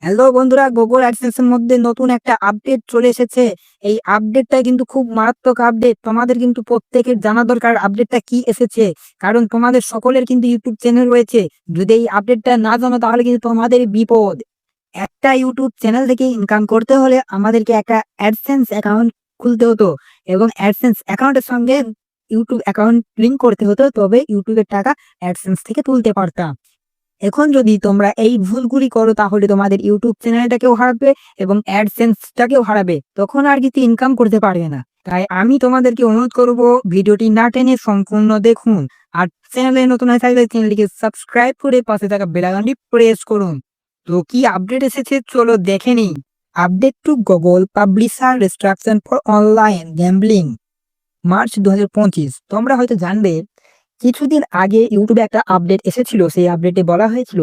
Hello বন্ধুরা, Google AdSense এর মধ্যে নতুন একটা আপডেট চলে এসেছে। এই আপডেটটা কিন্তু খুব মারাত্মক আপডেট। তোমাদের কিন্তু প্রত্যেকের জানা দরকার আপডেটটা কি এসেছে, কারণ তোমাদের সকলের কিন্তু ইউটিউব চ্যানেল রয়েছে। যদি এই আপডেটটা না জানো তাহলে কিন্তু তোমাদের বিপদ। একটা ইউটিউব চ্যানেল থেকে ইনকাম করতে হলে আমাদেরকে একটা অ্যাডসেন্স অ্যাকাউন্ট খুলতে হতো, এবং অ্যাডসেন্স অ্যাকাউন্টের সঙ্গে ইউটিউব অ্যাকাউন্ট লিঙ্ক করতে হতো, তবে ইউটিউবের টাকা অ্যাডসেন্স থেকে তুলতে পারতাম। এখন যদি তোমরা এই ভুলগুলি করো তাহলে তোমাদের ইউটিউব চ্যানেলটাকেও হারাবে এবং অ্যাডসেন্সটাকেও হারাবে, তখন আর কিছু ইনকাম করতে পারবে না। তাই আমি তোমাদেরকে অনুরোধ করব, ভিডিওটি না টেনে সম্পূর্ণ দেখুন। আর চ্যানেলে নতুন হয়ে থাকলে চ্যানেলটিকে সাবস্ক্রাইব করে পাশে থাকা বেল আইকনটি প্রেস করুন। তো কি আপডেট এসেছে চলো দেখে নিই। Update two Google publisher restriction for online gambling, March 2025। তোমরা হয়তো জানবে, কিছুদিন আগে ইউটিউবে একটা আপডেট এসেছিল। সেই আপডেটে বলা হয়েছিল,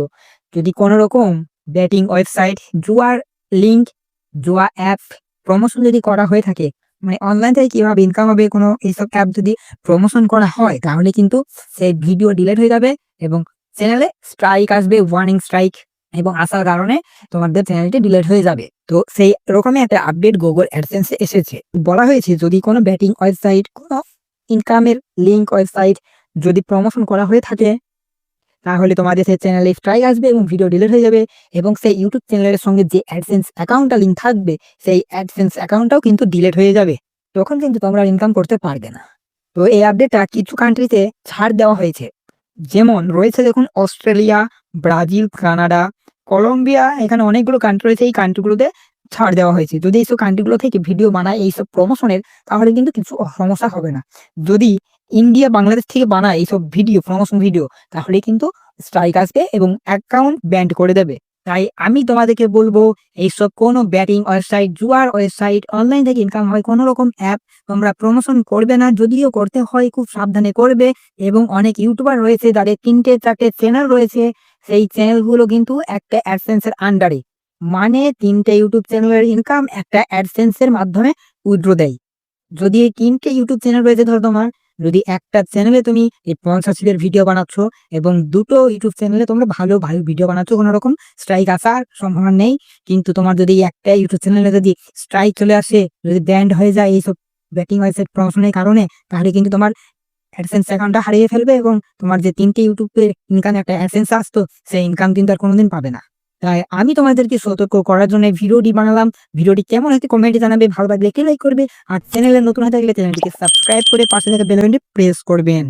যদি কোনো রকম ব্যাটিং ওয়েবসাইট, জুয়ার লিঙ্ক, জুয়া অ্যাপ প্রমোশন যদি করা হয়ে থাকে, মানে অনলাইন থেকে কিভাবে ইনকাম হবে, কোনো এইসব অ্যাপ যদি প্রমোশন করা হয়, তাহলে কিন্তু সেই ভিডিও ডিলিট হয়ে যাবে এবং চ্যানেলে স্ট্রাইক আসবে, ওয়ার্নিং স্ট্রাইক, এবং আসার কারণে তোমাদের চ্যানেলটি ডিলিট হয়ে যাবে। তো সেই রকমই একটা আপডেট গুগল অ্যাডসেন্সে এসেছে। বলা হয়েছে, যদি কোনো ব্যাটিং ওয়েবসাইট, কোনো ইনকামের লিঙ্ক ওয়েবসাইট যদি প্রমোশন করা হয়ে থাকে, তাহলে তোমাদের সেই চ্যানেলে স্ট্রাইক আসবে এবং ভিডিও ডিলিট হয়ে যাবে, এবং সেই ইউটিউব চ্যানেলের সঙ্গে যে অ্যাডসেন্স অ্যাকাউন্টটা লিঙ্ক থাকবে, সেই অ্যাডসেন্স অ্যাকাউন্টটাও কিন্তু ডিলিট হয়ে যাবে। তখন কিন্তু তোমরা ইনকাম করতে পারবে না। তো এই আপডেটটা কিছু কান্ট্রিতে ছাড় দেওয়া হয়েছে, যেমন রয়েছে দেখুন অস্ট্রেলিয়া, ব্রাজিল, কানাডা, কলম্বিয়া, এখানে অনেকগুলো কান্ট্রি রয়েছে। এই কান্ট্রিগুলোতে ছাড় দেওয়া হয়েছে। যদি এইসব কান্ট্রিগুলো থেকে ভিডিও বানায় এইসব প্রমোশনের, তাহলে কিন্তু কিছু সমস্যা হবে না। যদি ইন্ডিয়া, বাংলাদেশ থেকে বানায় এইসব ভিডিও, প্রমোশন ভিডিও, তাহলে কিন্তু স্ট্রাইক আসবে এবং অ্যাকাউন্ট ব্যান্ড করে দেবে। তাই আমি তোমাদেরকে বলবো, এইসব কোনো ব্যাটিং ওয়েবসাইট, জুয়ার ওয়েবসাইট, অনলাইন থেকে ইনকাম হয় কোনো রকম অ্যাপ তোমরা প্রমোশন করবে না। যদিও করতে হয়, খুব সাবধানে করবে। এবং অনেক ইউটিউবার রয়েছে যাদের 3টে 4টে চ্যানেল রয়েছে, সেই চ্যানেলগুলো কিন্তু একটা অ্যাডসেন্সের আন্ডারে, মানে 3টে ইউটিউব চ্যানেলের ইনকাম একটা অ্যাডসেন্সের মাধ্যমে উইথড্র দেয়। যদি এই 3টে ইউটিউব চ্যানেল রয়েছে, ধরো তোমার, যদি একটা চ্যানেলে তুমি এই স্পন্সরশিপের ভিডিও বানাচ্ছ এবং দুটো ইউটিউব চ্যানেলে তোমরা ভালো ভালো ভিডিও বানাচ্ছ, কোনো রকম স্ট্রাইক আসার সম্ভাবনা নেই। কিন্তু তোমার যদি একটা ইউটিউব চ্যানেলে যদি স্ট্রাইক চলে আসে, যদি ব্যান্ড হয়ে যায় এইসব ব্যাটিং ওয়েবসাইট প্রমোশনের কারণে, তাহলে কিন্তু তোমার অ্যাডসেন্স অ্যাকাউন্টটা হারিয়ে ফেলবে এবং তোমার যে 3টে ইউটিউবের ইনকাম একটা অ্যাডসেন্স আসতো, সেই ইনকাম কিন্তু আর কোনোদিন পাবে না। তাই আমি তোমাদেরকে সতর্ক করার জন্য ভিডিওটি বানালাম। ভিডিওটি কেমন হয়েছে কমেন্টে জানাবে, ভালো লাগলে একটি লাইক করবে, আর চ্যানেলে নতুন হয়ে থাকলে চ্যানেলটিকে সাবস্ক্রাইব করে পাশে থাকা বেল আইকনটি প্রেস করবেন।